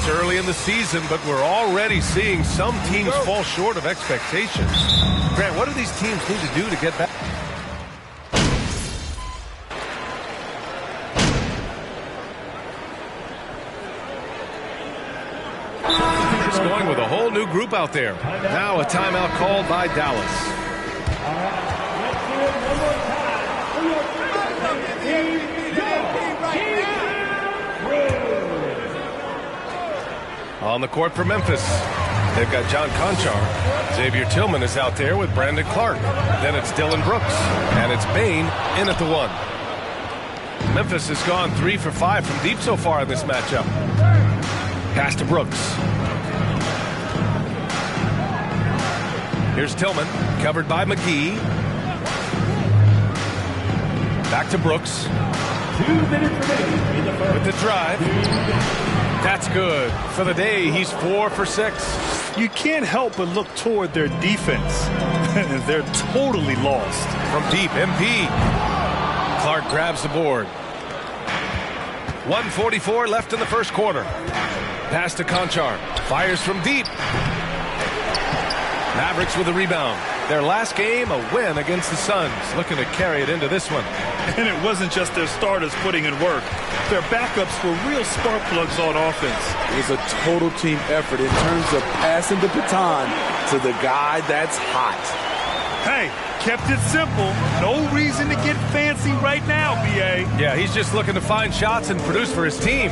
It's early in the season, but we're already seeing some teams fall short of expectations. Grant, what do these teams need to do to get back? It's going with a whole new group out there. Now a timeout called by Dallas. On the court for Memphis, they've got John Konchar. Xavier Tillman is out there with Brandon Clark. Then it's Dillon Brooks, and it's Bane in at the one. Memphis has gone 3 for 5 from deep so far in this matchup. Pass to Brooks. Here's Tillman, covered by McGee. Back to Brooks. 2 minutes remaining in the first. With the drive. That's good. For the day, he's 4 for 6. You can't help but look toward their defense. They're totally lost. From deep, MP. Clark grabs the board. 1:44 left in the first quarter. Pass to Konchar. Fires from deep. Mavericks with the rebound. Their last game, a win against the Suns. Looking to carry it into this one. And it wasn't just their starters putting in work. Their backups were real spark plugs on offense. It was a total team effort in terms of passing the baton to the guy that's hot. Hey, kept it simple. No reason to get fancy right now, B.A. Yeah, he's just looking to find shots and produce for his team.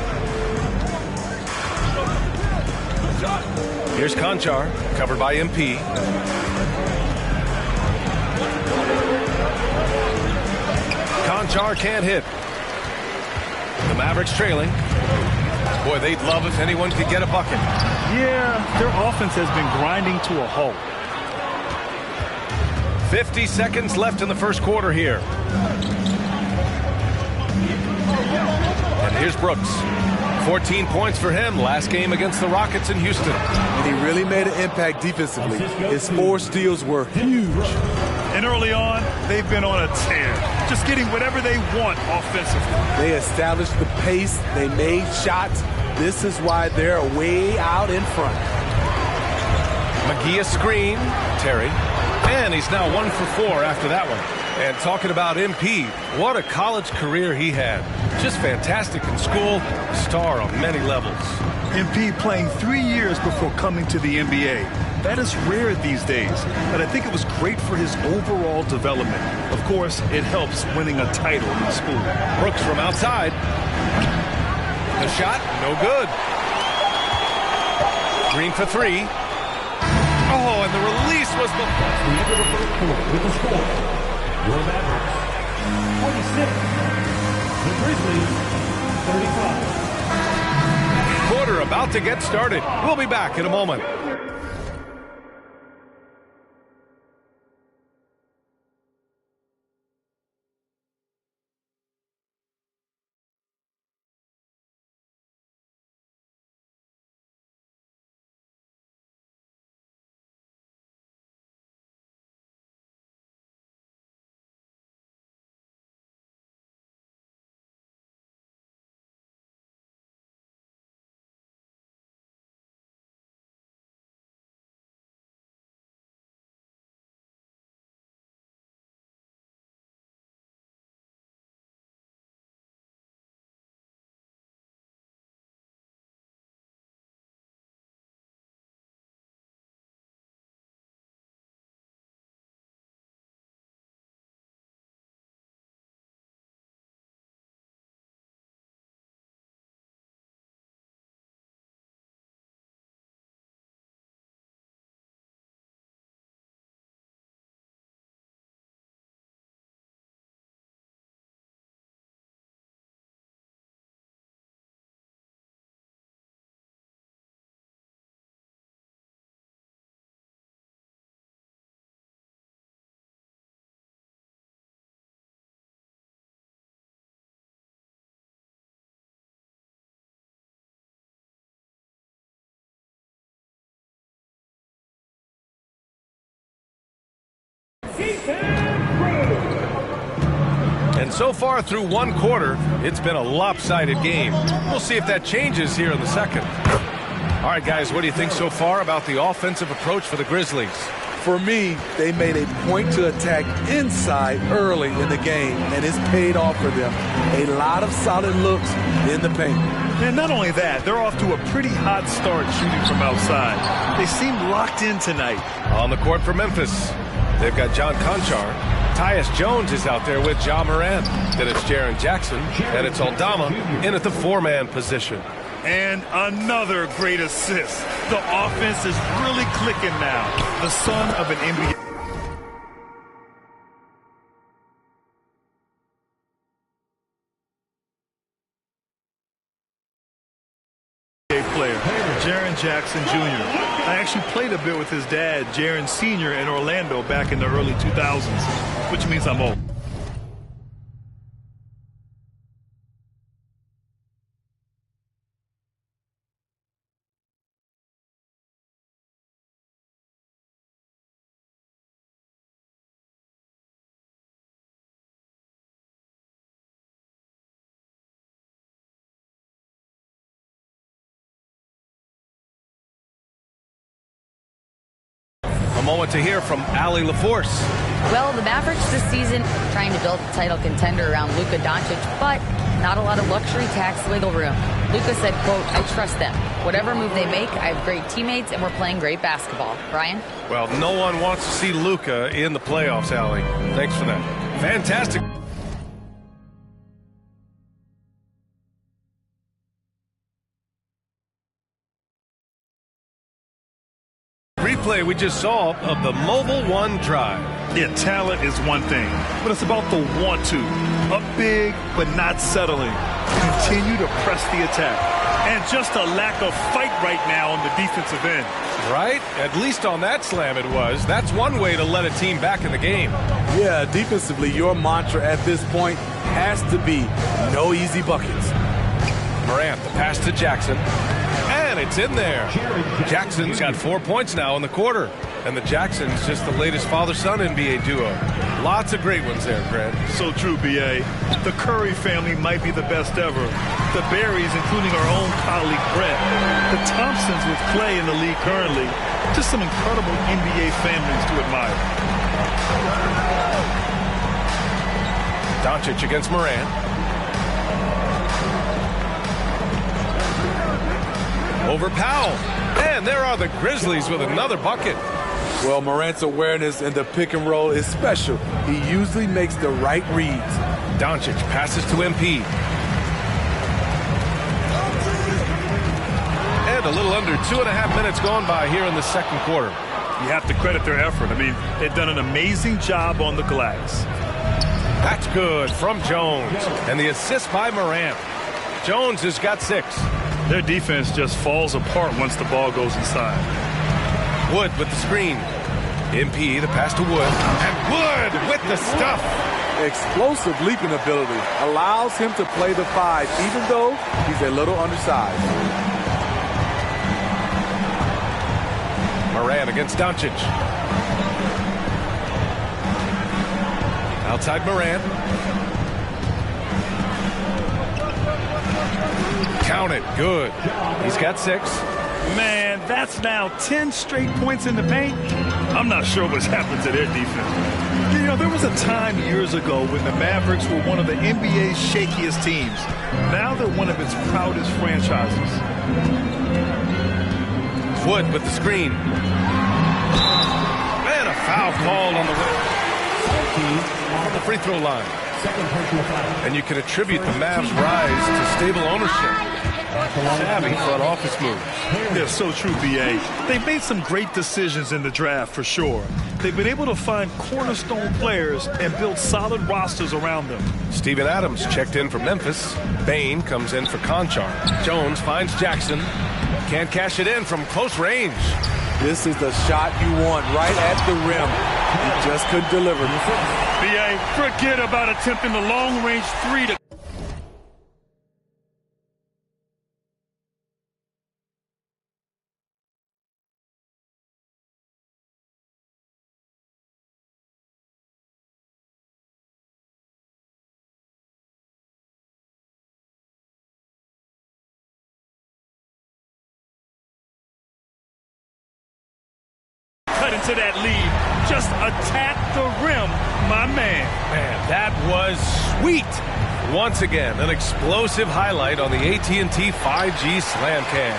Here's Konchar, covered by MP. Konchar can't hit. The Mavericks trailing. Boy, they'd love if anyone could get a bucket. Yeah, their offense has been grinding to a halt. 50 seconds left in the first quarter here. And here's Brooks. 14 points for him last game against the Rockets in Houston. And he really made an impact defensively. His 4 steals were huge. And early on, they've been on a tear. Just getting whatever they want offensively. They established the pace. They made shots. This is why they're way out in front. McGee a screen. Terry. And he's now 1 for 4 after that one. And talking about MP, what a college career he had. Just fantastic in school, a star on many levels. MP playing 3 years before coming to the NBA. That is rare these days, but I think it was great for his overall development. Of course, it helps winning a title in school. Brooks from outside. The shot, no good. Green for 3. Oh, and the release was The end of the first quarter with the score. Your Mavericks, 46. The Grizzlies, 35. quarter about to get started. We'll be back in a moment. And so far through one quarter, it's been a lopsided game. We'll see if that changes here in the second. All right, guys, what do you think so far about the offensive approach for the Grizzlies? For me, they made a point to attack inside early in the game, and it's paid off for them. A lot of solid looks in the paint. And not only that, they're off to a pretty hot start shooting from outside. They seem locked in tonight. On the court for Memphis, they've got John Conchar. Tyus Jones is out there with Ja Morant. Then it's Jaren Jackson, and it's Aldama in at the four-man position. And another great assist. The offense is really clicking now. The son of an NBA player, Jaren Jackson Jr. I actually played a bit with his dad, Jaren Sr. in Orlando back in the early 2000s, which means I'm old. A moment to hear from Allie LaForce. Well, the Mavericks this season trying to build a title contender around Luka Doncic, but not a lot of luxury tax wiggle room. Luka said, quote, "I trust them. Whatever move they make, I have great teammates and we're playing great basketball." Brian? Well, no one wants to see Luka in the playoffs, Allie. Thanks for that. Fantastic. Replay we just saw of the Mobile One drive. Yeah, talent is one thing, but it's about the want to. Up big, but not settling. Continue to press the attack. And just a lack of fight right now on the defensive end. Right? At least on that slam it was. That's one way to let a team back in the game. Yeah, defensively, your mantra at this point has to be no easy buckets. Morant, the pass to Jackson. And it's in there. Jackson's got 4 points now in the quarter. And the Jacksons just the latest father-son NBA duo. Lots of great ones there, Grant. So true, B.A. The Curry family might be the best ever. The Berries, including our own colleague Brett. The Thompsons with Clay in the league currently. Just some incredible NBA families to admire. Doncic against Morant. Over Powell. And there are the Grizzlies with another bucket. Well, Morant's awareness in the pick and roll is special. He usually makes the right reads. Doncic passes to MP. And a little under 2.5 minutes gone by here in the second quarter. You have to credit their effort. I mean, they've done an amazing job on the glass. That's good from Jones. And the assist by Morant. Jones has got 6. Their defense just falls apart once the ball goes inside. Wood with the screen. MP, the pass to Wood. And Wood with the stuff. Explosive leaping ability allows him to play the 5, even though he's a little undersized. Morant against Doncic. Outside Morant. Count it. Good. He's got 6. Man, that's now 10 straight points in the paint. I'm not sure what's happened to their defense. You know, there was a time years ago when the Mavericks were one of the NBA's shakiest teams. Now they're one of its proudest franchises. Wood with the screen. And a foul called on the free throw line. And you can attribute the Mavs' rise to stable ownership. Savvy front office moves. They're so true, B.A. They've made some great decisions in the draft, for sure. They've been able to find cornerstone players and build solid rosters around them. Steven Adams checked in for Memphis. Bain comes in for Conchar. Jones finds Jackson. Can't cash it in from close range. This is the shot you want right at the rim. He just couldn't deliver. B.A., forget about attempting the long-range 3 to into that lead. Just attack the rim, my man. Man, that was sweet. Once again, an explosive highlight on the AT&T 5G Slam Cam.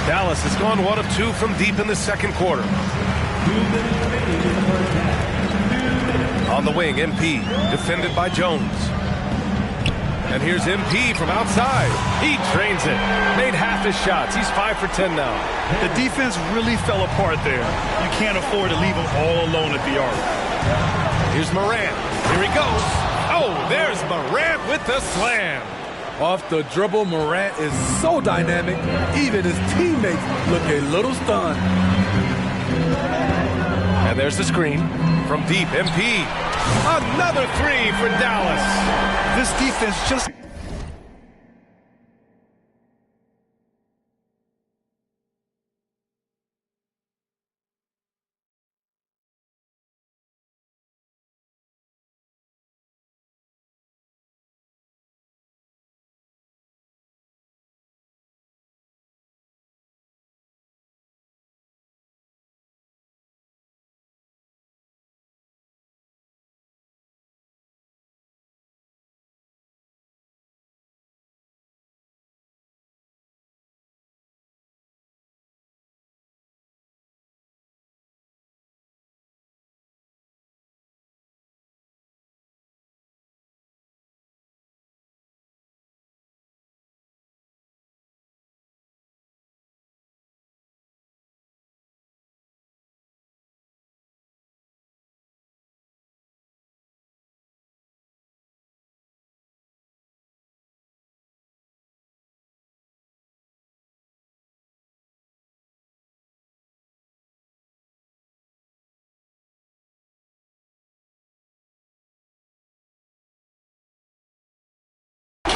Dallas has gone 1 of 2 from deep in the second quarter. On the wing, MP, defended by Jones. And here's MP from outside. He trains it. Made half his shots. He's 5 for 10 now. The defense really fell apart there. You can't afford to leave him all alone at the arc. Here's Morant. Here he goes. Oh, there's Morant with the slam. Off the dribble, Morant is so dynamic, even his teammates look a little stunned. And there's the screen from deep, MP. Another three for Dallas. This defense just...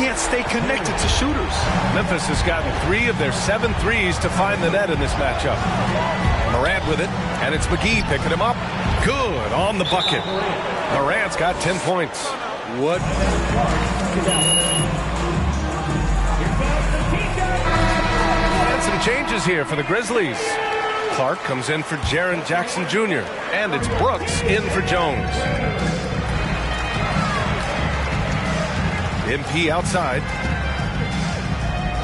can't stay connected to shooters. Memphis has gotten 3 of their 7 threes to find the net in this matchup. Morant with it, and it's McGee picking him up. Good on the bucket. Morant's got 10 points. What? And some changes here for the Grizzlies. Clark comes in for Jaren Jackson Jr., and it's Brooks in for Jones. MP outside.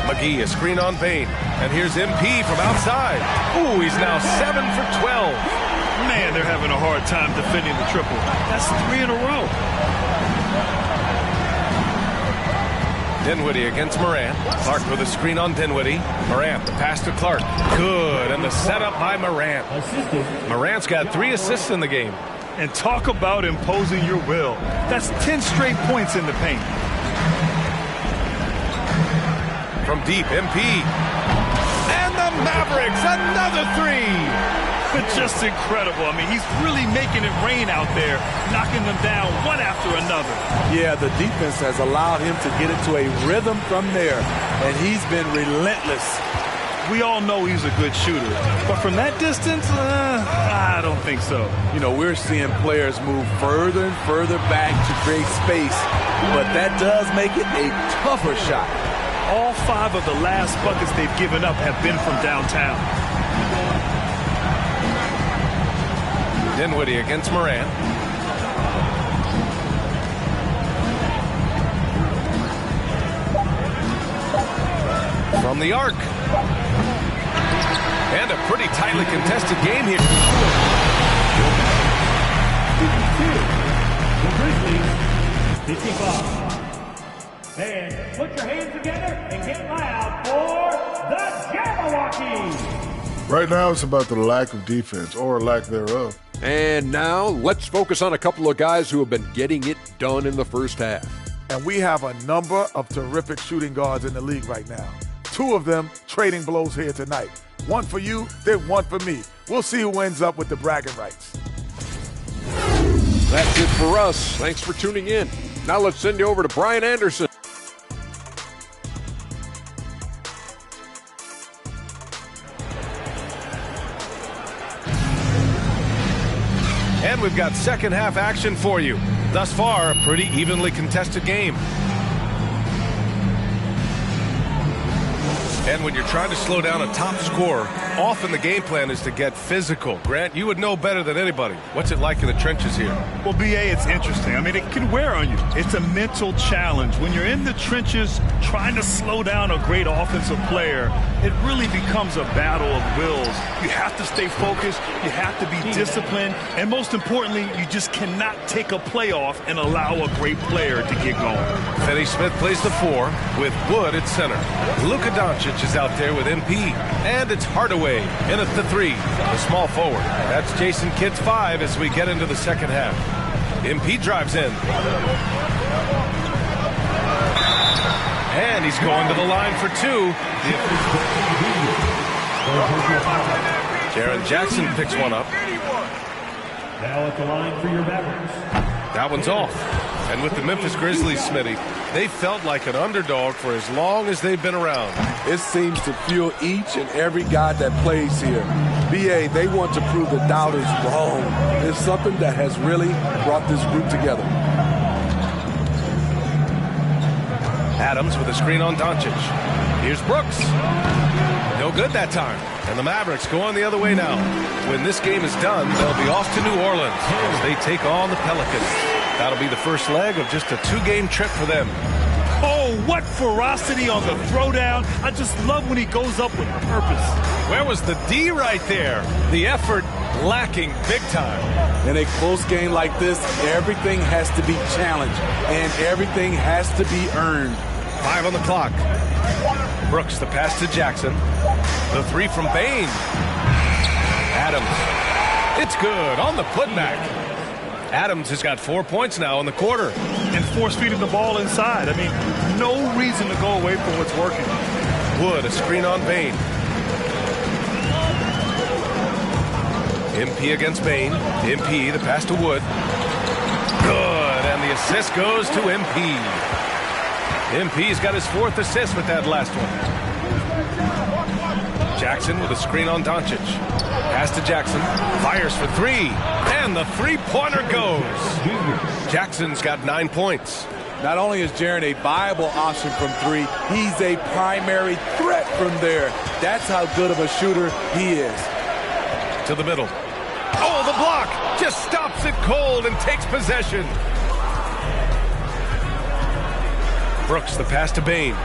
McGee, a screen on Bane. And here's MP from outside. Ooh, he's now 7 for 12. Man, they're having a hard time defending the triple. That's 3 in a row. Dinwiddie against Morant. Clark with a screen on Dinwiddie. Morant, the pass to Clark. Good, and the setup by Morant. Morant's got 3 assists in the game. And talk about imposing your will. That's 10 straight points in the paint. From deep, MP. And the Mavericks, another 3. But just incredible. I mean, he's really making it rain out there, knocking them down one after another. Yeah, the defense has allowed him to get into a rhythm from there, and he's been relentless. We all know he's a good shooter, but from that distance, I don't think so. You know, we're seeing players move further and further back to create space, but that does make it a tougher shot. All 5 of the last buckets they've given up have been from downtown. Dinwiddie against Morant. From the arc. And a pretty tightly contested game here. The Grizzlies, 55. And put your hands together and get loud for the Jabberwockies. Right now, it's about the lack of defense, or lack thereof. And now, let's focus on a couple of guys who have been getting it done in the first half. And we have a number of terrific shooting guards in the league right now. 2 of them trading blows here tonight. One for you, then one for me. We'll see who ends up with the bragging rights. That's it for us. Thanks for tuning in. Now let's send you over to Brian Anderson. And we've got second half action for you. Thus far, a pretty evenly contested game. And when you're trying to slow down a top scorer, often the game plan is to get physical. Grant, you would know better than anybody. What's it like in the trenches here? Well, B.A., it's interesting. I mean, it can wear on you. It's a mental challenge. When you're in the trenches trying to slow down a great offensive player, it really becomes a battle of wills. You have to stay focused. You have to be disciplined. And most importantly, you just cannot take a play off and allow a great player to get going. Finney Smith plays the 4 with Wood at center. Luka Doncic is out there with MP. And it's Hardaway in at the 3, the small forward. That's Jason Kidd's 5 as we get into the second half. MP drives in. And he's going to the line for 2. Jaren Jackson picks one up. Now at the line for your Mavericks. That one's off. And with the Memphis Grizzlies, Smitty, they felt like an underdog for as long as they've been around. It seems to fuel each and every guy that plays here. BA, they want to prove the doubters wrong. It's something that has really brought this group together. Adams with a screen on Doncic. Here's Brooks. No good that time. And the Mavericks going the other way now. When this game is done, they'll be off to New Orleans as they take on the Pelicans. That'll be the first leg of just a 2-game trip for them. Oh, what ferocity on the throwdown. I just love when he goes up with purpose. Where was the D right there? The effort lacking big time. In a close game like this, everything has to be challenged, and everything has to be earned. 5 on the clock. Brooks, the pass to Jackson. The 3 from Bane. Adams. It's good on the putback. Adams has got 4 points now in the quarter. And force-feeding the ball inside. I mean, no reason to go away from what's working. Wood, a screen on Bane. MP against Bane. MP, the pass to Wood. Good, and the assist goes to MP. MP's got his 4th assist with that last one. Jackson with a screen on Doncic. Pass to Jackson. Fires for 3. And the 3-pointer goes. Jackson's got 9 points. Not only is Jaren a viable option from 3, he's a primary threat from there. That's how good of a shooter he is. To the middle. Oh, the block! Just stops it cold and takes possession. Brooks, the pass to Bane.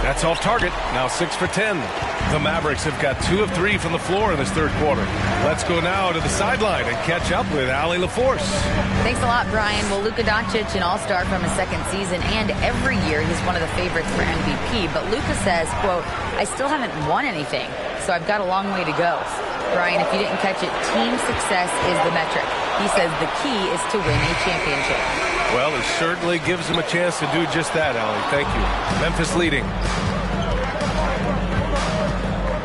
That's off target. Now 6 for 10. The Mavericks have got 2 of 3 from the floor in this third quarter. Let's go now to the sideline and catch up with Allie LaForce. Thanks a lot, Brian. Well, Luka Doncic, an all-star from his second season, and every year he's one of the favorites for MVP. But Luka says, quote, I still haven't won anything, so I've got a long way to go. Brian, if you didn't catch it, team success is the metric. He says the key is to win a championship. Well, it certainly gives him a chance to do just that, Allie. Thank you. Memphis leading.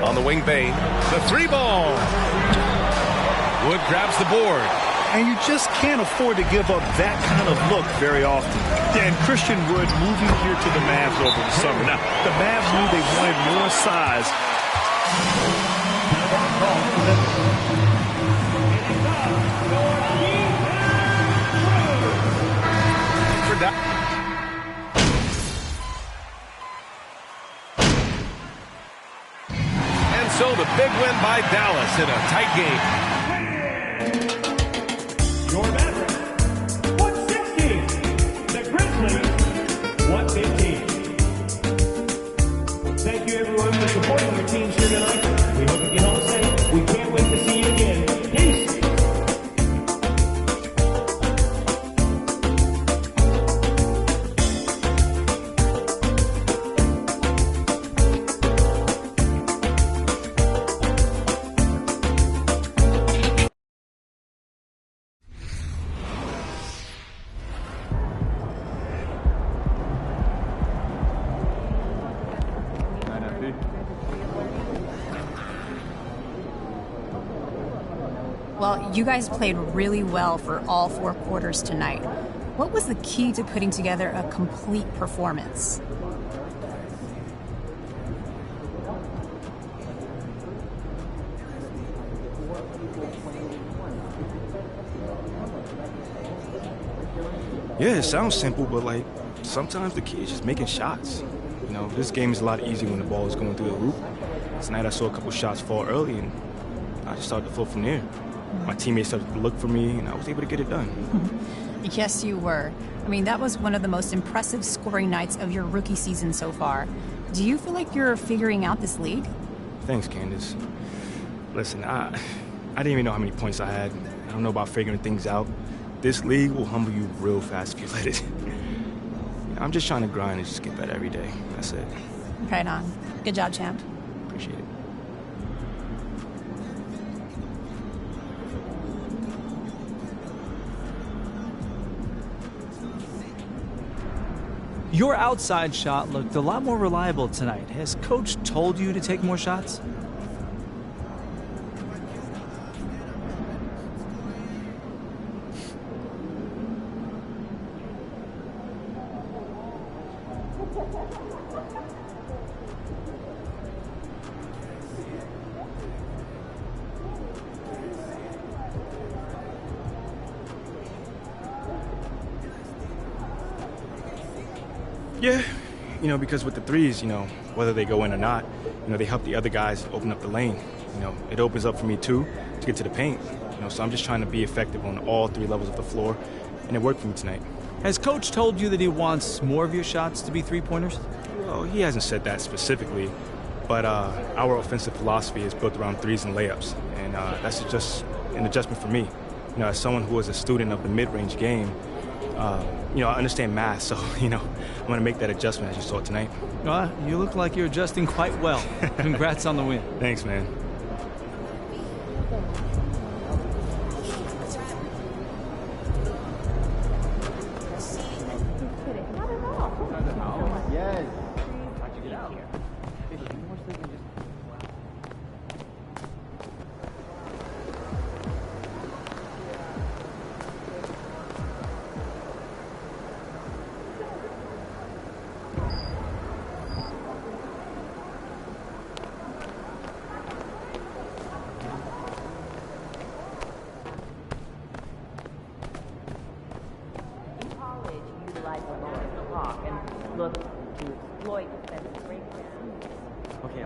On the wing, Bane. The 3-ball. Wood grabs the board. And you just can't afford to give up that kind of look very often. And Christian Wood moving here to the Mavs over the summer. Now, the Mavs knew they wanted more size. And so the big win by Dallas in a tight game. Your Mavericks, 116. The Grizzlies, 115. Thank you, everyone, for supporting your teams here tonight. We hope you get home safe. We can't wait to see you again. Peace. Well, you guys played really well for all 4 quarters tonight. What was the key to putting together a complete performance? Yeah, it sounds simple, but sometimes the key is just making shots. You know, this game is a lot easier when the ball is going through the hoop. Tonight I saw a couple shots fall early, and I just started to flow from there. My teammates started to look for me, and I was able to get it done. Yes, you were. I mean, that was one of the most impressive scoring nights of your rookie season so far. Do you feel like you're figuring out this league? Thanks, Candace. Listen, I didn't even know how many points I had. I don't know about figuring things out. This league will humble you real fast if you let it. I'm just trying to grind and just get better every day. That's it. Right on. Good job, champ. Appreciate it. Your outside shot looked a lot more reliable tonight. Has Coach told you to take more shots? Yeah, you know, because with the threes, you know, whether they go in or not, you know, they help the other guys open up the lane. You know, it opens up for me too to get to the paint. You know, so I'm just trying to be effective on all three levels of the floor, and it worked for me tonight. Has Coach told you that he wants more of your shots to be three-pointers? Well, he hasn't said that specifically, but our offensive philosophy is built around threes and layups, and that's just an adjustment for me. You know, as someone who is a student of the mid-range game, you know, I understand math, so, you know, I'm going to make that adjustment as you saw tonight. You look like you're adjusting quite well. Congrats on the win. Thanks, man. Look to exploit defensive breakdowns. Okay,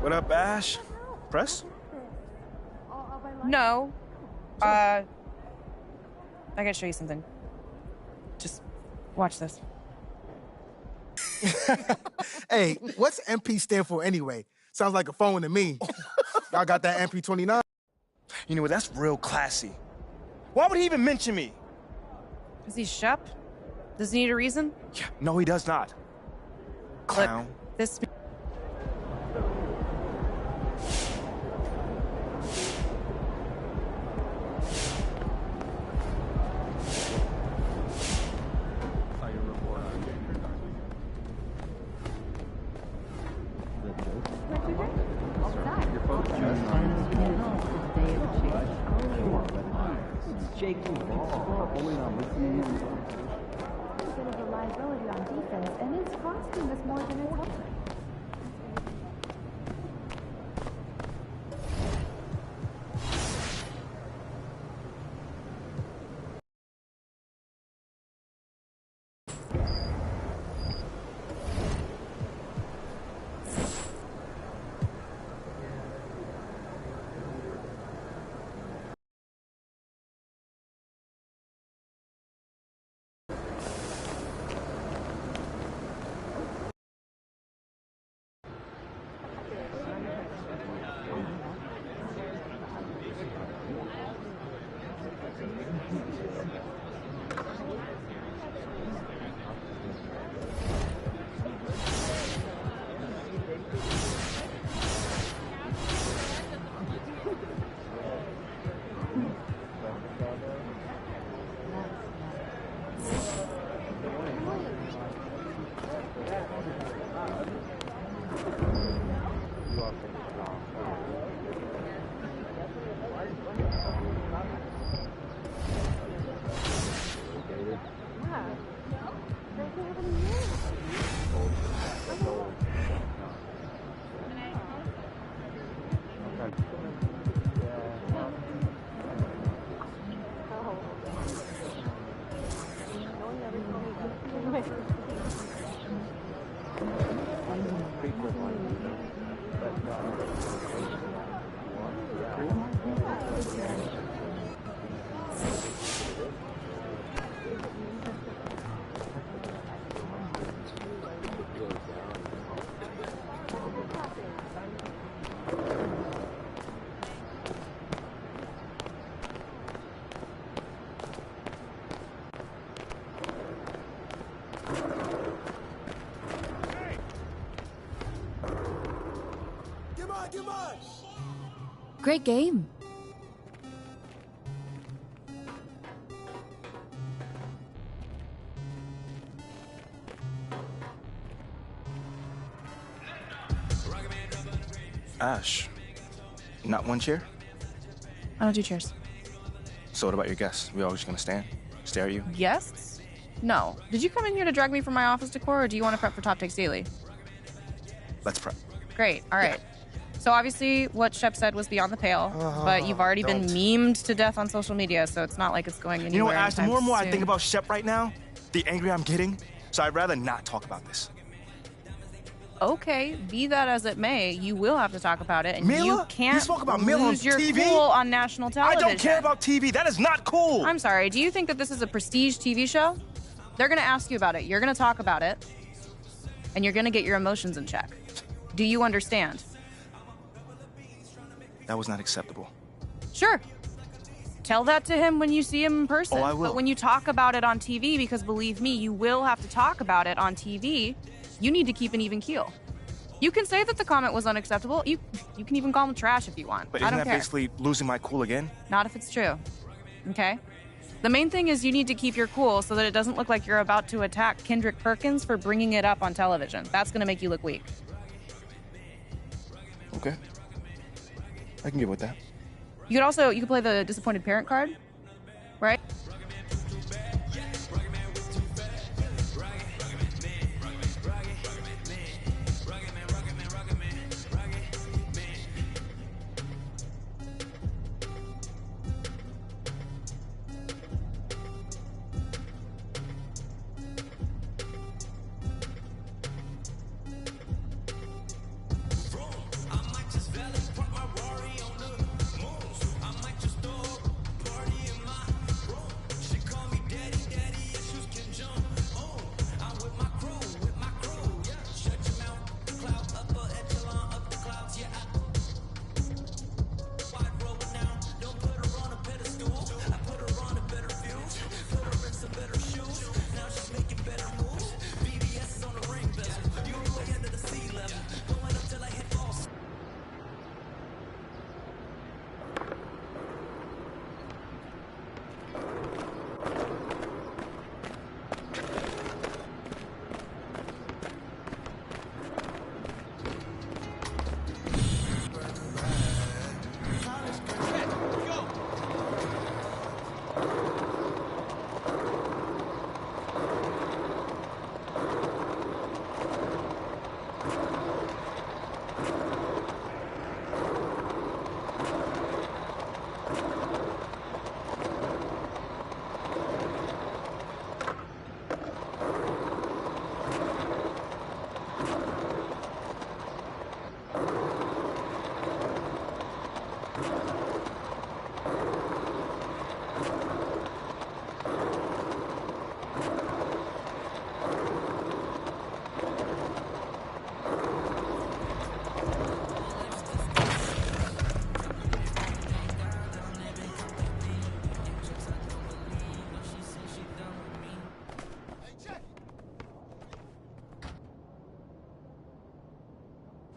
What up, Ash? Press? No. I gotta show you something. Just watch this. Hey, what's MP stand for anyway? Sounds like a phone to me. Y'all got that MP29? You know what, that's real classy. Why would he even mention me? Is he Shep? Does he need a reason? Yeah, no, he does not. Clown. Look, this... Shaky ball. A bit of a liability on defense, and it's costing us more than it's helping. Great game. Ash, not one chair? I don't do chairs. So what about your guests? We all just gonna stare at you? Guests? No. Did you come in here to drag me from my office decor, or do you want to prep for Top Takes Daily? Let's prep. Great. All right. So obviously what Shep said was beyond the pale, but you've already been memed to death on social media, so it's not like it's going anywhere. You know what, Ash, the more and more I soon. think about Shep right now, the angrier I'm getting, so I'd rather not talk about this. Okay, be that as it may, you will have to talk about it, and Mila? you can't You spoke about Mila on lose your TV? cool on national television. I don't care about TV. That is not cool. I'm sorry. Do you think that this is a prestige TV show? They're going to ask you about it. You're going to talk about it, and you're going to get your emotions in check. Do you understand? That was not acceptable. Sure. Tell that to him when you see him in person. Oh, I will. But when you talk about it on TV, because believe me, you will have to talk about it on TV, you need to keep an even keel. You can say that the comment was unacceptable. You can even call him trash if you want. But I isn't don't that care. basically losing my cool again? Not if it's true. Okay? The main thing is you need to keep your cool so that it doesn't look like you're about to attack Kendrick Perkins for bringing it up on television. That's going to make you look weak. Okay. I can get with that. You could play the disappointed parent card, right?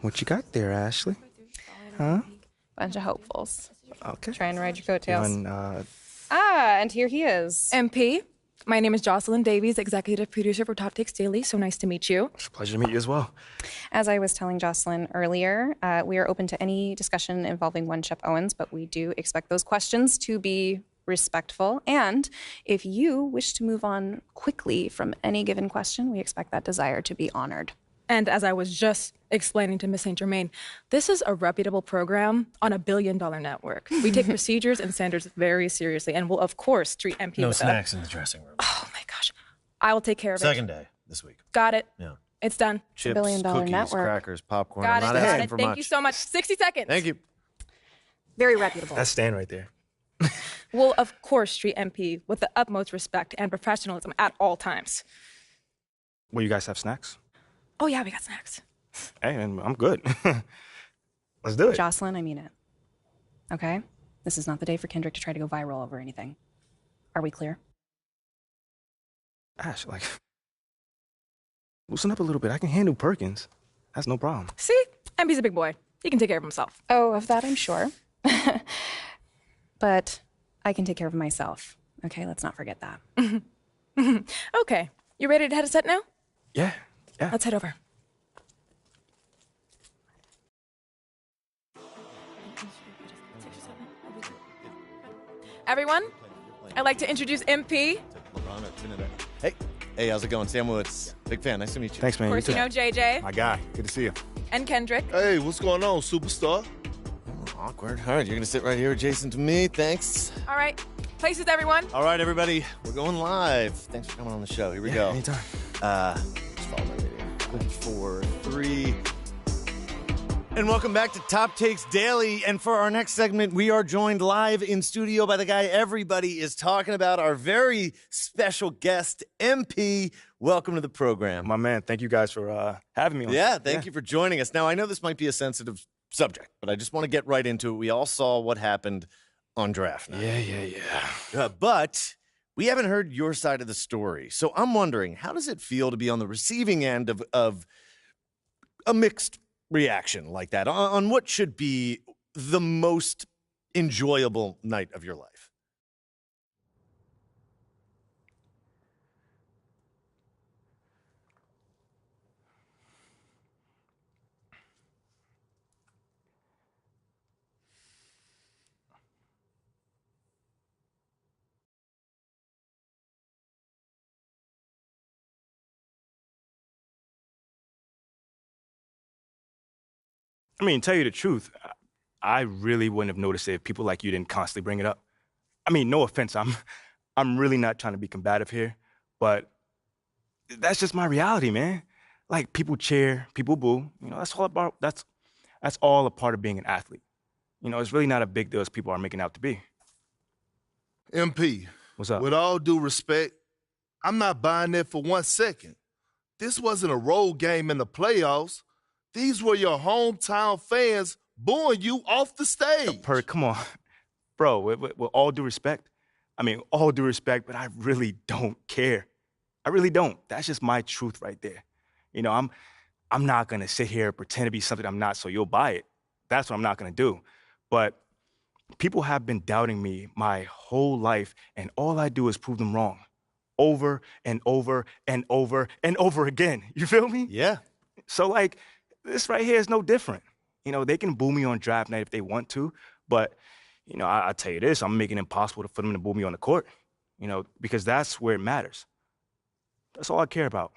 What you got there, Ashley? Huh? Bunch of hopefuls. Okay. Trying to ride your coattails. Feeling, And here he is. MP, my name is Jocelyn Davies, executive producer for Top Takes Daily. So nice to meet you. It's a pleasure to meet you as well. As I was telling Jocelyn earlier, we are open to any discussion involving one Shep Owens, but we do expect those questions to be respectful. And if you wish to move on quickly from any given question, we expect that desire to be honored. And as I was just explaining to Miss St. Germain, this is a reputable program on $1 billion network. We take procedures and standards very seriously and will, of course, treat MP No with snacks in the dressing room. Oh, my gosh. I will take care of it. Second day this week. Got it. Yeah. It's done. Chips, $1 billion cookies, network. crackers, popcorn. Got I'm it. not Got asking it. for Thank much. you so much. 60 seconds. Thank you. Very reputable. That's Stan right there. Will, of course, treat MP with the utmost respect and professionalism at all times. Will you guys have snacks? Oh, yeah, we got snacks. Hey, and I'm good. Let's do it. Jocelyn, I mean it. Okay? This is not the day for Kendrick to try to go viral over anything. Are we clear? Ash, loosen up a little bit. I can handle Perkins. That's no problem. See? MP's a big boy. He can take care of himself. Oh, of that I'm sure. But I can take care of myself. Okay, let's not forget that. Okay, you ready to head a set now? Yeah. Let's head over. Everyone, I'd like to introduce MP. Hey, how's it going? Sam Woods. Big fan. Nice to meet you. Thanks, man. Of course, you know JJ. My guy. Good to see you. And Kendrick. Hey, what's going on, superstar? Awkward. All right, you're going to sit right here adjacent to me. Thanks. All right, places, everyone. All right, everybody. We're going live. Thanks for coming on the show. Here we go. Anytime. Just follow my video. 4, 3. And welcome back to Top Takes Daily. And for our next segment, we are joined live in studio by the guy everybody is talking about, our very special guest, MP. Welcome to the program. My man, thank you guys for having me on. Yeah, thank you for joining us. Now, I know this might be a sensitive subject, but I just want to get right into it. We all saw what happened on draft night. Yeah. But we haven't heard your side of the story. So I'm wondering, how does it feel to be on the receiving end of a mixed reaction like that on what should be the most enjoyable night of your life? I mean, tell you the truth, I really wouldn't have noticed it if people like you didn't constantly bring it up. I mean, no offense, I'm really not trying to be combative here, but that's just my reality, man. Like, people cheer, people boo. You know, that's all a part of being an athlete. You know, it's really not a big deal as people are making out to be. MP. What's up? With all due respect, I'm not buying that for 1 second. This wasn't a road game in the playoffs. These were your hometown fans booing you off the stage. Come on. Bro, with all due respect, all due respect, but I really don't care. I really don't. That's just my truth right there. You know, I'm not going to sit here and pretend to be something I'm not so you'll buy it. That's what I'm not going to do. But people have been doubting me my whole life, and all I do is prove them wrong over and over and over and over again. You feel me? Yeah. So, like, this right here is no different. You know, they can boo me on draft night if they want to, but, you know, I tell you this, I'm making it impossible for them to boo me on the court, you know, because that's where it matters. That's all I care about.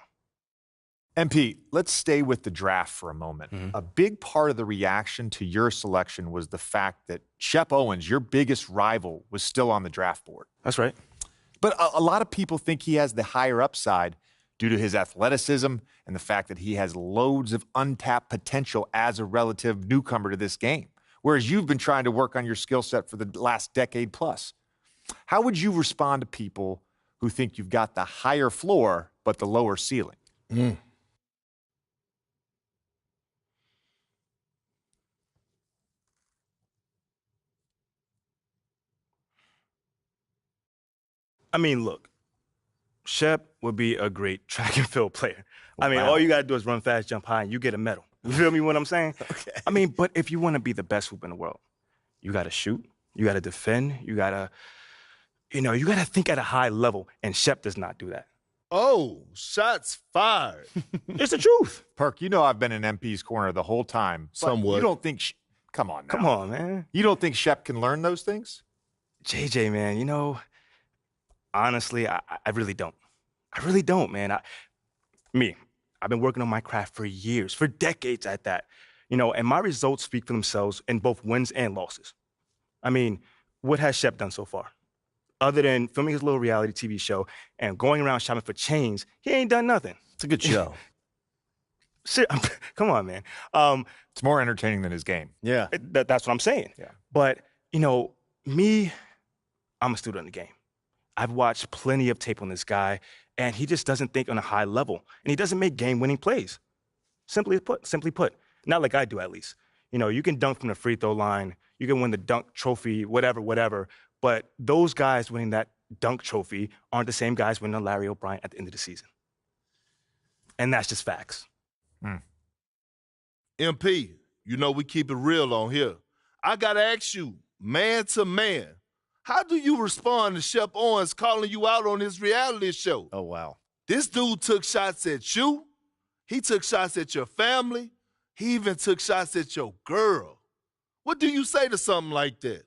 MP, let's stay with the draft for a moment. Mm-hmm. A big part of the reaction to your selection was the fact that Shep Owens, your biggest rival, was still on the draft board. That's right. But a lot of people think he has the higher upside due to his athleticism and the fact that he has loads of untapped potential as a relative newcomer to this game, whereas you've been trying to work on your skill set for the last decade plus. How would you respond to people who think you've got the higher floor but the lower ceiling? I mean, look, Shep would be a great track and field player. I mean, all you got to do is run fast, jump high, and you get a medal. You feel me what I'm saying? Okay. I mean, but if you want to be the best hoop in the world, you got to shoot, you got to defend, you got to, you know, you got to think at a high level, and Shep does not do that. Oh, shots fired. It's the truth. Perk, you know I've been in MP's corner the whole time. But Somewhat. You don't think... Come on now. Come on, man. You don't think Shep can learn those things? JJ, man, you know, honestly, I really don't. I really don't, man. I've been working on my craft for years, for decades at that. You know, and my results speak for themselves in both wins and losses. I mean, what has Shep done so far? Other than filming his little reality TV show and going around shopping for chains, he ain't done nothing. It's a good show. Come on, man. It's more entertaining than his game. Yeah. That's what I'm saying. Yeah. But, you know, I'm a student of the game. I've watched plenty of tape on this guy, and he just doesn't think on a high level, and he doesn't make game-winning plays. Simply put, not like I do at least. You know, you can dunk from the free throw line, you can win the dunk trophy, whatever, but those guys winning that dunk trophy aren't the same guys winning a Larry O'Brien at the end of the season. And that's just facts. MP, you know we keep it real on here. I got to ask you, man to man, how do you respond to Shep Owens calling you out on his reality show? Oh, wow. This dude took shots at you. He took shots at your family. He even took shots at your girl. What do you say to something like that?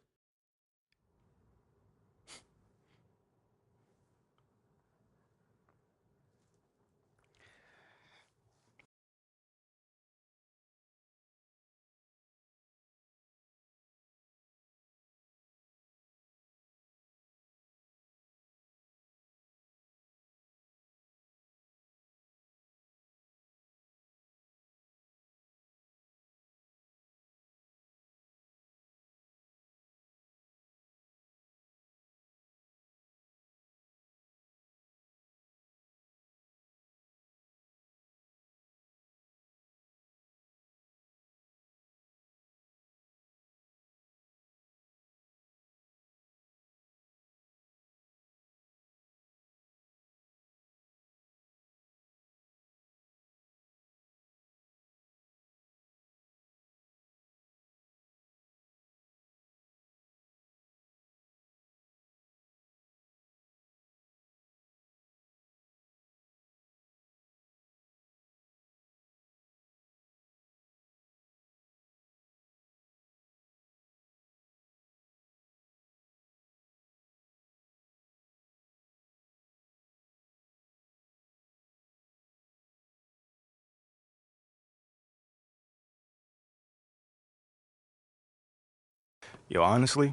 Yo, honestly,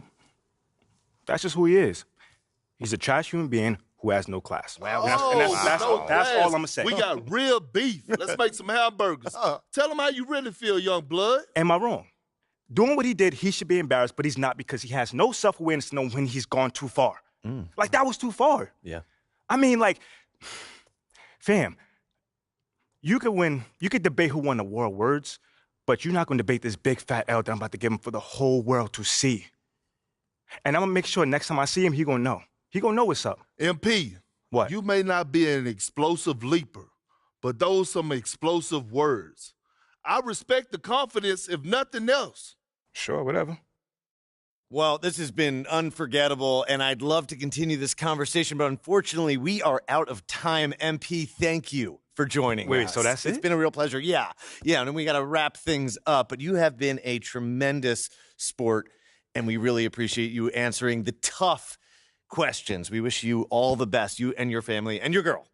that's just who he is. He's a trash human being who has no class. Wow. That's all I'm going to say. We got real beef. Let's make some hamburgers. Tell him how you really feel, young blood. Am I wrong? Doing what he did, he should be embarrassed, but he's not because he has no self-awareness to know when he's gone too far. Like, that was too far. Yeah. I mean, like, fam, you could debate who won the war of words, but you're not going to debate this big fat L that I'm about to give him for the whole world to see. And I'm going to make sure next time I see him, he going to know. He going to know what's up. MP. What? You may not be an explosive leaper, but those some explosive words. I respect the confidence, if nothing else. Sure, whatever. Well, this has been unforgettable, and I'd love to continue this conversation, but unfortunately, we are out of time. MP, thank you for joining us. Wait, so that's it? It's been a real pleasure. Yeah, and then we got to wrap things up, but you have been a tremendous sport, and we really appreciate you answering the tough questions. We wish you all the best, you and your family and your girl.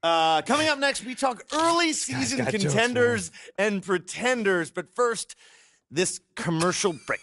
Coming up next, we talk early season contenders and pretenders, but first, this commercial break.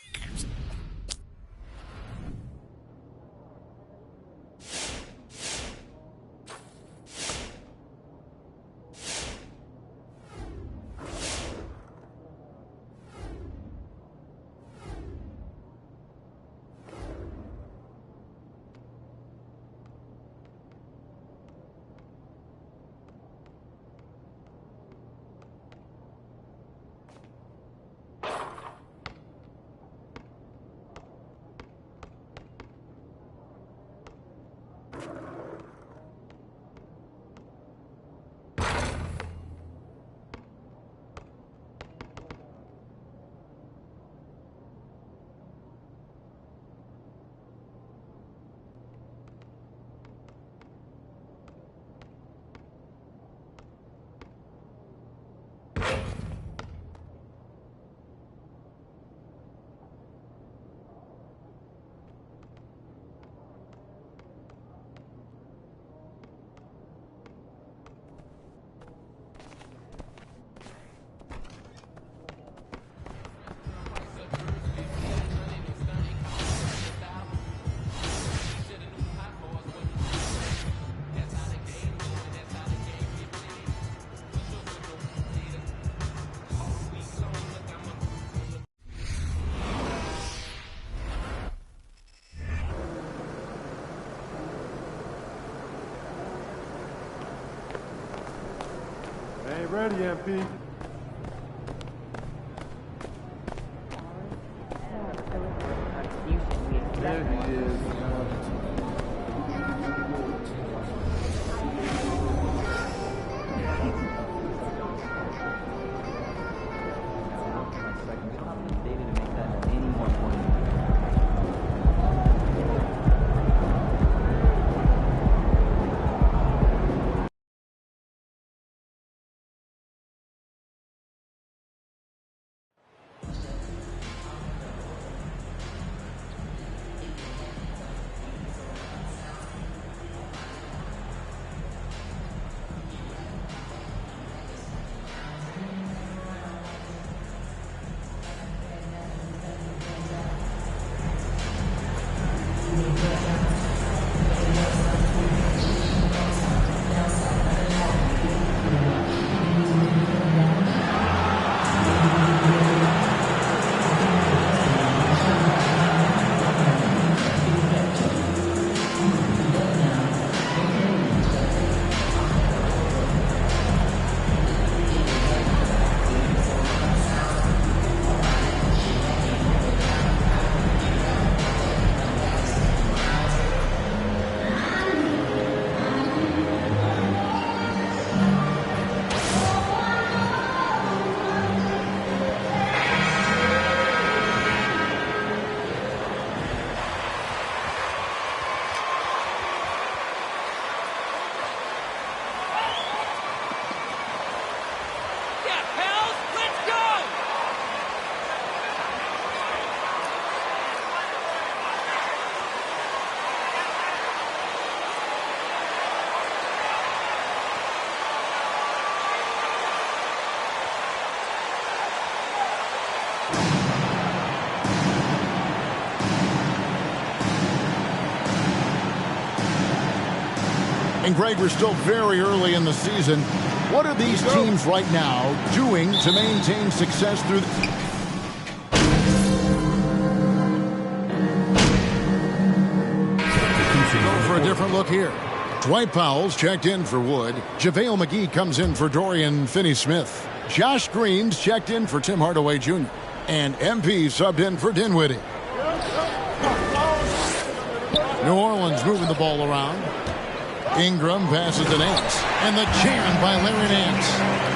Ain't ready, MP. There he is. And Greg, we're still very early in the season. What are these teams right now doing to maintain success through Go for a different look here. Dwight Powell's checked in for Wood. JaVale McGee comes in for Dorian Finney-Smith. Josh Green's checked in for Tim Hardaway Jr. And MP subbed in for Dinwiddie. New Orleans moving the ball around. Ingram passes to Nance. And the jam by Larry Nance.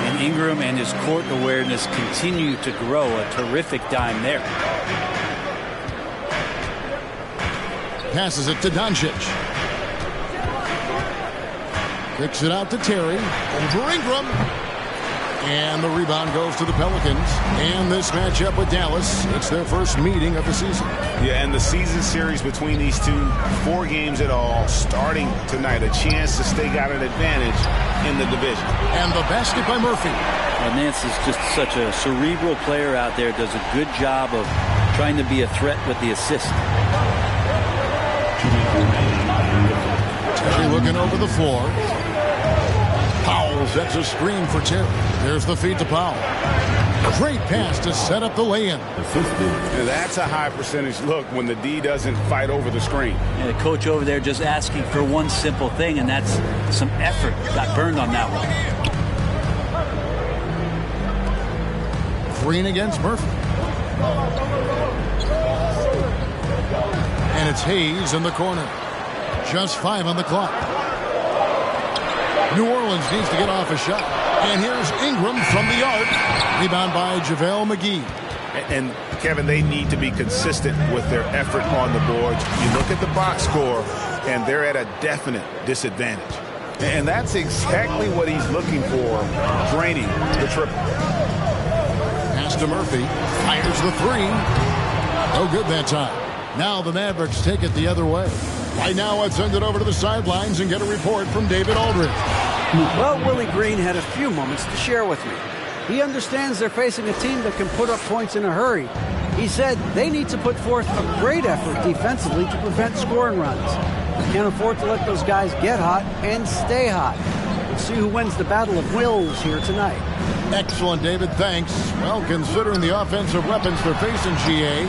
And Ingram and his court awareness continue to grow. A terrific dime there. Passes it to Doncic. Kicks it out to Terry. Over Ingram. And the rebound goes to the Pelicans. And this matchup with Dallas, it's their first meeting of the season. Yeah, and the season series between these two, 4 games in all, starting tonight. A chance to stake out an advantage in the division. And the basket by Murphy. Well, Nance is just such a cerebral player out there. Does a good job of trying to be a threat with the assist. Terry looking over the floor. Powell sets a screen for Terry. There's the feed to Powell. Great pass to set up the lay-in. And that's a high percentage look when the D doesn't fight over the screen. And the coach over there just asking for one simple thing, and that's some effort. Got burned on that one. Green against Murphy. And it's Hayes in the corner. Just 5 on the clock. New Orleans needs to get off a shot. And here's Ingram from the arc. Rebound by JaVale McGee. And Kevin, they need to be consistent with their effort on the boards. You look at the box score, and they're at a definite disadvantage. And that's exactly what he's looking for, draining the triple. Pass to Murphy. Fires the 3. No good that time. Now the Mavericks take it the other way. Right now, let's send it over to the sidelines and get a report from David Aldridge. Well, Willie Green had a few moments to share with me. He understands they're facing a team that can put up points in a hurry. He said they need to put forth a great effort defensively to prevent scoring runs. They can't afford to let those guys get hot and stay hot. We'll see who wins the battle of wills here tonight. Excellent, David. Thanks. Well, considering the offensive weapons they're facing, GA,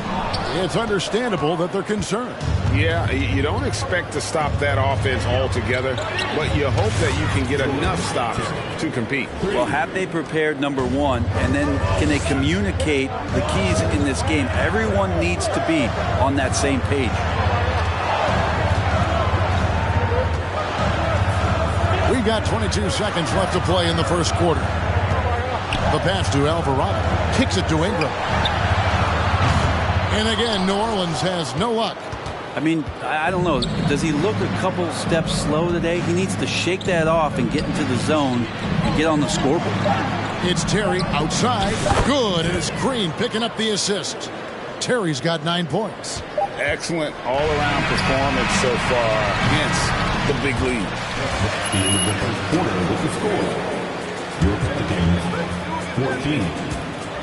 it's understandable that they're concerned. Yeah, you don't expect to stop that offense altogether, but you hope that you can get enough stops to compete. Well, have they prepared number one, and then can they communicate the keys in this game? Everyone needs to be on that same page. We've got 22 seconds left to play in the first quarter. The pass to Alvarado. Kicks it to Ingram. And again, New Orleans has no luck. I mean, I don't know. Does he look a couple steps slow today? He needs to shake that off and get into the zone and get on the scoreboard. It's Terry outside. Good. And it's Green picking up the assist. Terry's got 9 points. Excellent all-around performance so far. Hence the big lead. The first quarter with the score. Your Pelicans 14.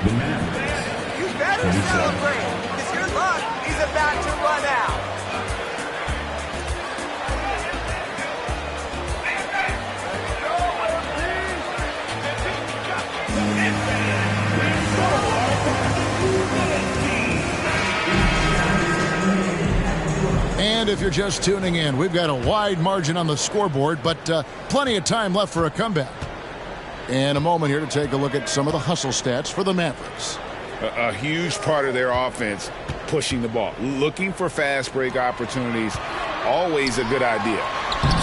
The Mavericks. You better celebrate, because your luck is about to run out. And if you're just tuning in, we've got a wide margin on the scoreboard, but plenty of time left for a comeback. In a moment here to take a look at some of the hustle stats for the Mavericks. A huge part of their offense, pushing the ball, looking for fast break opportunities, always a good idea.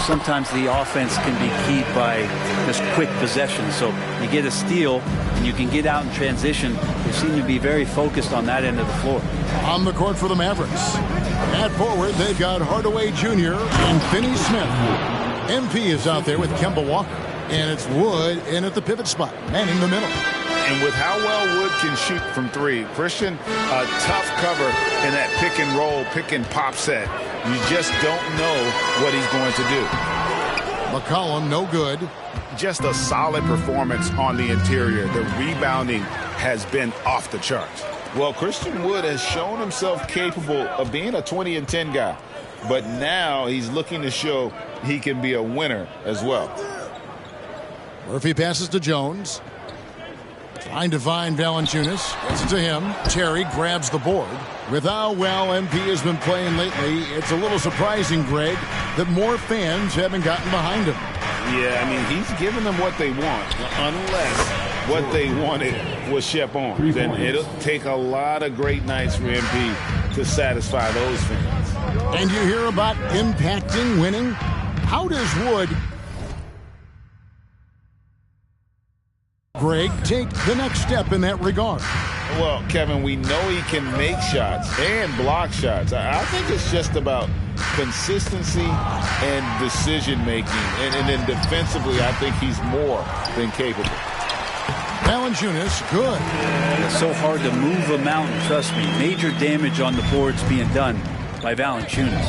Sometimes the offense can be keyed by just quick possession. So you get a steal and you can get out in transition. They seem to be very focused on that end of the floor. On the court for the Mavericks. At forward, they've got Hardaway Jr. and Finney-Smith. MP is out there with Kemba Walker. And it's Wood in at the pivot spot, manning the middle. And with how well Wood can shoot from 3, Christian, a tough cover in that pick and roll, pick and pop set. You just don't know what he's going to do. McCollum, no good. Just a solid performance on the interior. The rebounding has been off the charts. Well, Christian Wood has shown himself capable of being a 20-and-10 guy. but now he's looking to show he can be a winner as well. Murphy passes to Jones. Trying to find Valanciunas. Gets it to him. Terry grabs the board. With how well MP has been playing lately, it's a little surprising, Greg, that more fans haven't gotten behind him. Yeah, I mean, he's giving them what they want, unless what they wanted was Shep on. Then it'll take a lot of great nights for MP to satisfy those fans. And you hear about impacting winning? How does Wood, Greg, take the next step in that regard? Well, Kevin, we know he can make shots and block shots. I think it's just about consistency and decision-making. And then defensively, I think he's more than capable. Valanciunas, good. It's so hard to move a mountain, trust me. Major damage on the boards being done by Valanciunas.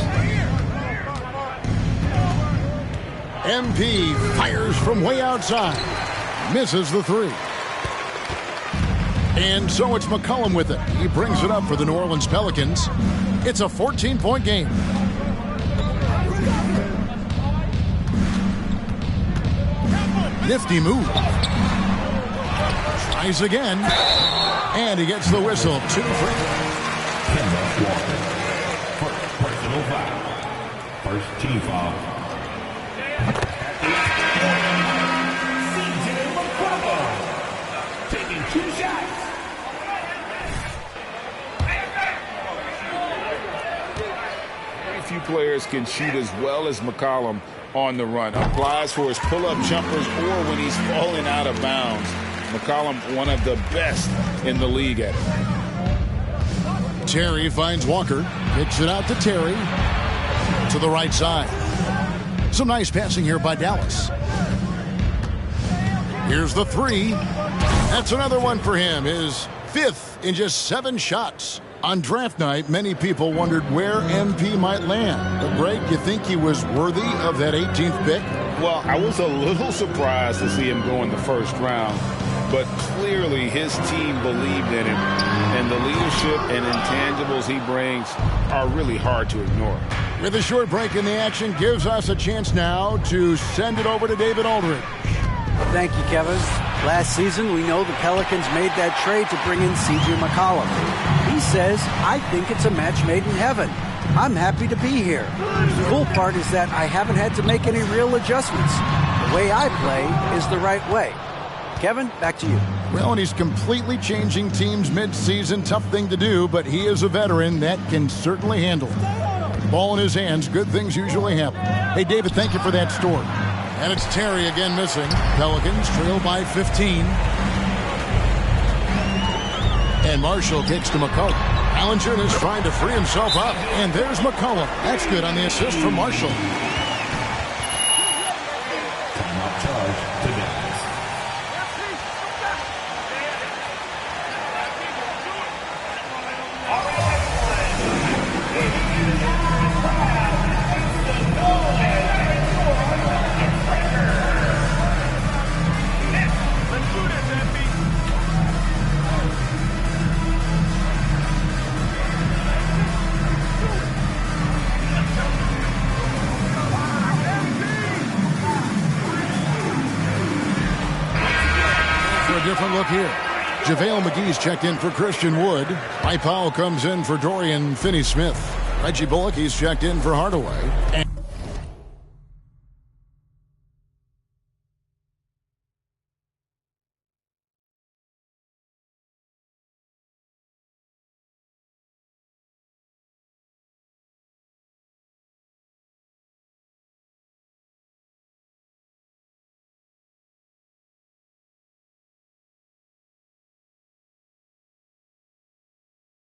MP fires from way outside. Misses the three. And so it's McCollum with it. He brings it up for the New Orleans Pelicans. It's a 14-point game. Nifty move. Tries again. And he gets the whistle. 2 free. Personal foul. First team foul. CJ McCollum taking 2 shots. Very few players can shoot as well as McCollum on the run. Applies for his pull-up jumpers or when he's falling out of bounds. McCollum, one of the best in the league at it. Terry finds Walker. Kicks it out to Terry. To the right side. Some nice passing here by Dallas. Here's the three. That's another one for him. His 5th in just 7 shots. On draft night, many people wondered where MP might land. But, Greg, you think he was worthy of that 18th pick? Well, I was a little surprised to see him go in the first round. But clearly his team believed in him. And the leadership and intangibles he brings are really hard to ignore. With a short break in the action, gives us a chance now to send it over to David Aldridge. Thank you, Kevin. Last season, we know the Pelicans made that trade to bring in C.J. McCollum. He says, I think it's a match made in heaven. I'm happy to be here. The cool part is that I haven't had to make any real adjustments. The way I play is the right way. Kevin, back to you. Well, and he's completely changing teams mid-season. Tough thing to do, but he is a veteran that can certainly handle it. Ball in his hands, good things usually happen. Hey, David, thank you for that story. And it's Terry again missing. Pelicans trail by 15. And Marshall kicks to McCollum. Valanciunas trying to free himself up. And there's McCollum. That's good on the assist from Marshall. Timeout charge to Dallas. Different look here. JaVale McGee's checked in for Christian Wood. Mike Powell comes in for Dorian Finney-Smith. Reggie Bullock, he's checked in for Hardaway.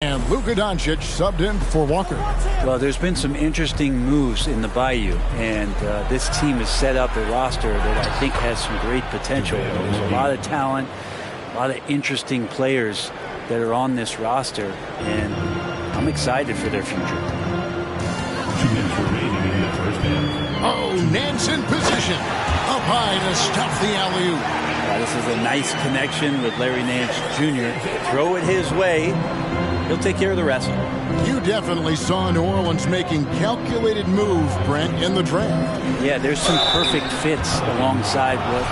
And Luka Doncic subbed in for Walker. Well, there's been some interesting moves in the Bayou, and this team has set up a roster that I think has some great potential. There's a lot of talent, a lot of interesting players that are on this roster, and I'm excited for their future. 2 minutes remaining in the first half. Oh, Nance in position. Up high to stop the alley-oop. This is a nice connection with Larry Nance Jr. Throw it his way. He'll take care of the rest. You definitely saw New Orleans making calculated move, Brent, in the draft. Yeah, there's some perfect fits alongside what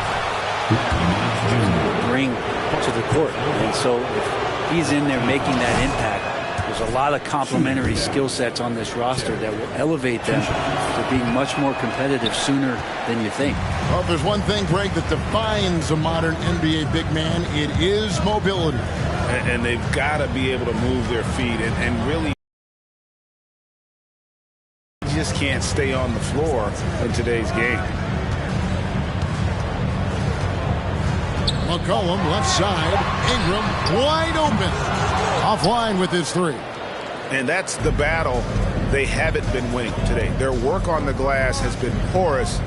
bring to the court. And so if he's in there making that impact, there's a lot of complementary skill sets on this roster that will elevate them to being much more competitive sooner than you think. Well, if there's one thing, Greg, that defines a modern NBA big man, it is mobility. And they've got to be able to move their feet and really just can't stay on the floor in today's game. McCollum left side. Ingram wide open. Offline with his three. And that's the battle they haven't been winning today. Their work on the glass has been porous,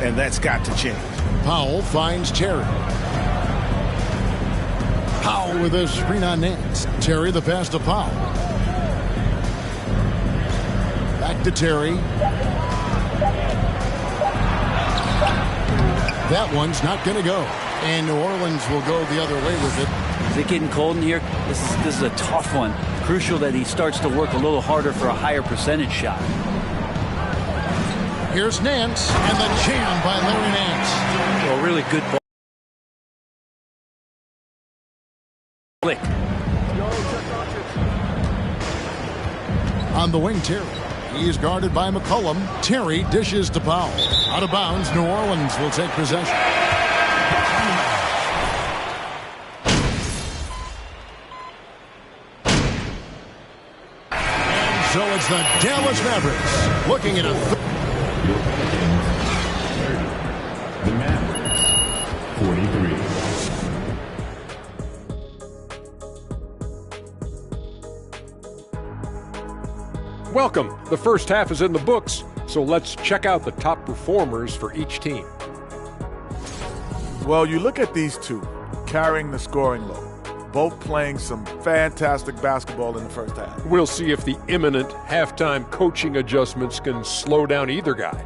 and that's got to change. Powell finds Terry. Powell with a screen on Nance. Terry the pass to Powell. Back to Terry. That one's not going to go. And New Orleans will go the other way with it. Is it getting cold in here? This is a tough one. Crucial that he starts to work a little harder for a higher percentage shot. Here's Nance, and the jam by Larry Nance. Well, really good ball. Flick. On the wing, Terry. He's guarded by McCollum. Terry dishes to Powell. Out of bounds, New Orleans will take possession. So it's the Dallas Mavericks looking at a The Mavericks, 43. Welcome. The first half is in the books, so let's check out the top performers for each team. Well, you look at these two carrying the scoring load, both playing some fantastic basketball in the first half. We'll see if the imminent halftime coaching adjustments can slow down either guy.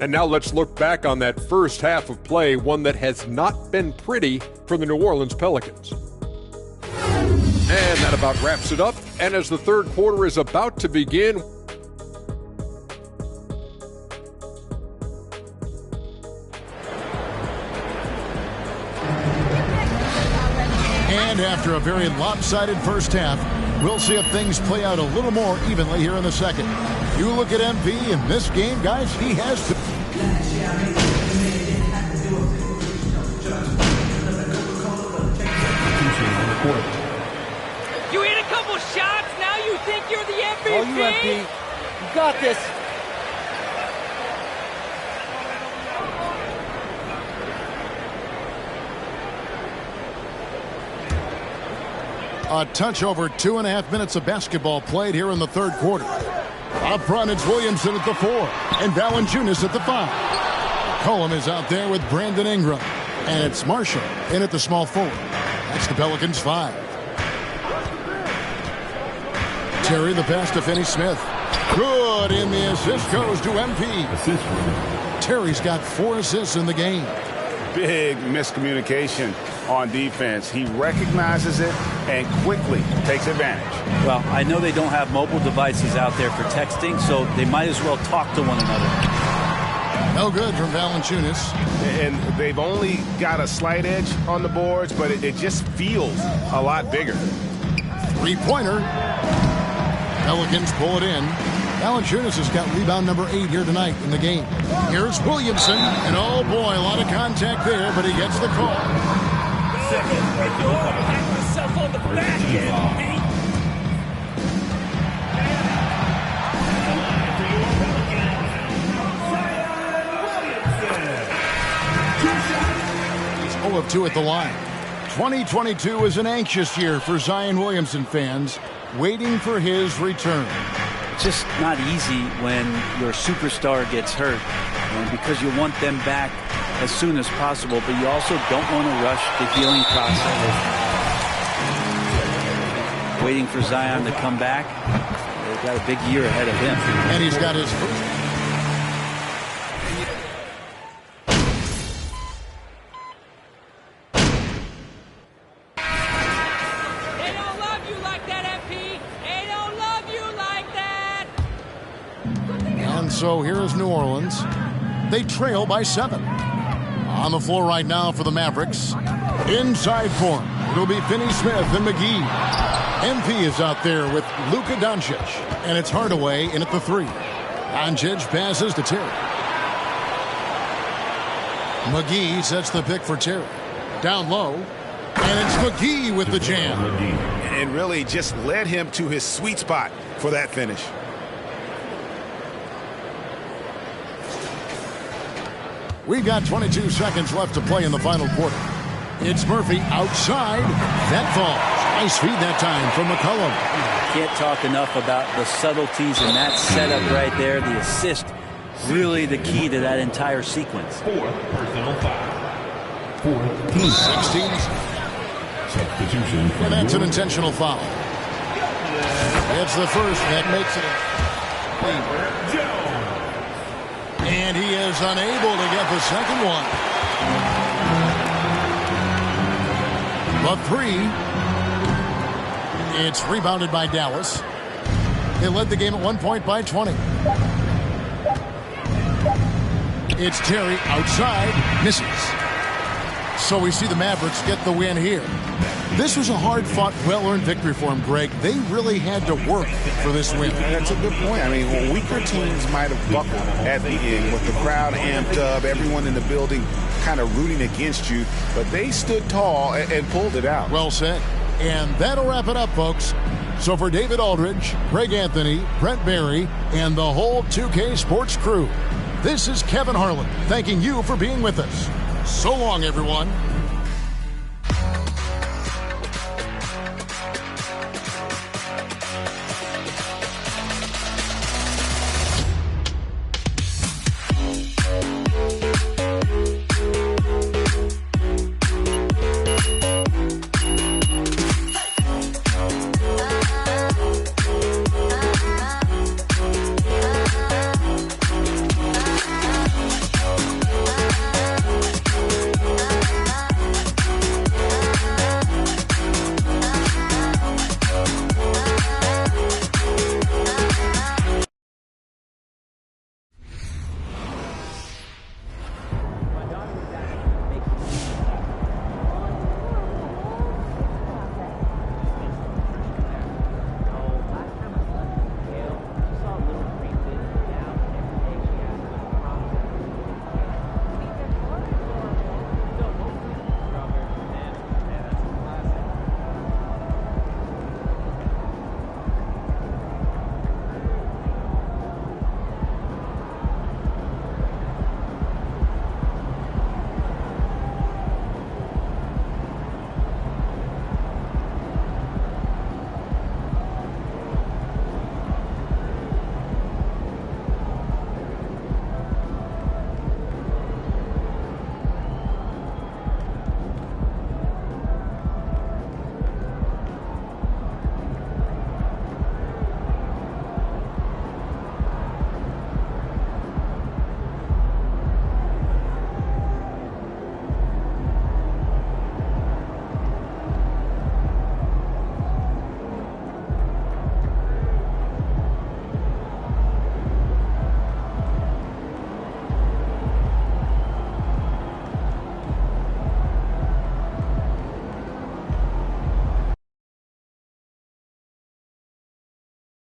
And now let's look back on that first half of play, one that has not been pretty for the New Orleans Pelicans. And that about wraps it up. And as the third quarter is about to begin, And after a very lopsided first half, we'll see if things play out a little more evenly here in the second. You look at MP in this game, guys, he has to. You hit a couple shots, now you think you're the MVP? Oh, you MP. You got this. A touch over 2.5 minutes of basketball played here in the third quarter. Up front, it's Williamson at the 4 and Valanciunas at the 5. Colum is out there with Brandon Ingram. And it's Marshall in at the small forward. That's the Pelicans 5. Terry the pass to Finney-Smith. Good, and the assist goes to MP. Terry's got 4 assists in the game. Big miscommunication on defense. He recognizes it and quickly takes advantage. Well, I know they don't have mobile devices out there for texting, so they might as well talk to one another. No good from Valanciunas. And they've only got a slight edge on the boards, but it just feels a lot bigger. Three-pointer. Pelicans pull it in. Valanciunas has got rebound number 8 here tonight in the game. Here's Williamson, and oh boy, a lot of contact there, but he gets the call. He's 0 of 2 at the line. 2022 is an anxious year for Zion Williamson fans, waiting for his return. It's just not easy when your superstar gets hurt, and because you want them back as soon as possible, but you also don't want to rush the healing process. Waiting for Zion to come back. They've got a big year ahead of him. And he's got his first. They don't love you like that, MP. and so here is New Orleans. They trail by 7. On the floor right now for the Mavericks. Inside form, it'll be Finney-Smith and McGee. MP is out there with Luka Doncic, and it's Hardaway in at the 3. Doncic passes to Terry. McGee sets the pick for Terry. Down low, and it's McGee with the jam. And really just led him to his sweet spot for that finish. We've got 22 seconds left to play in the final quarter. It's Murphy outside. That falls. Nice feed that time from McCollum. Can't talk enough about the subtleties in that setup right there. The assist, really the key to that entire sequence. 4th personal foul. 16. Substitution. And that's an intentional foul. It's the first that makes it. And he is unable to get the second one. The 3. It's rebounded by Dallas. They led the game at 1 point by 20. It's Terry outside. Misses. So we see the Mavericks get the win here. This was a hard-fought, well-earned victory for them, Greg. They really had to work for this win. That's a good point. I mean, weaker teams might have buckled at the end with the crowd amped up, everyone in the building kind of rooting against you, but they stood tall and pulled it out. Well said. And that'll wrap it up, folks. So for David Aldridge, Greg Anthony, Brent Barry, and the whole 2K Sports crew, this is Kevin Harlan thanking you for being with us. So long, everyone.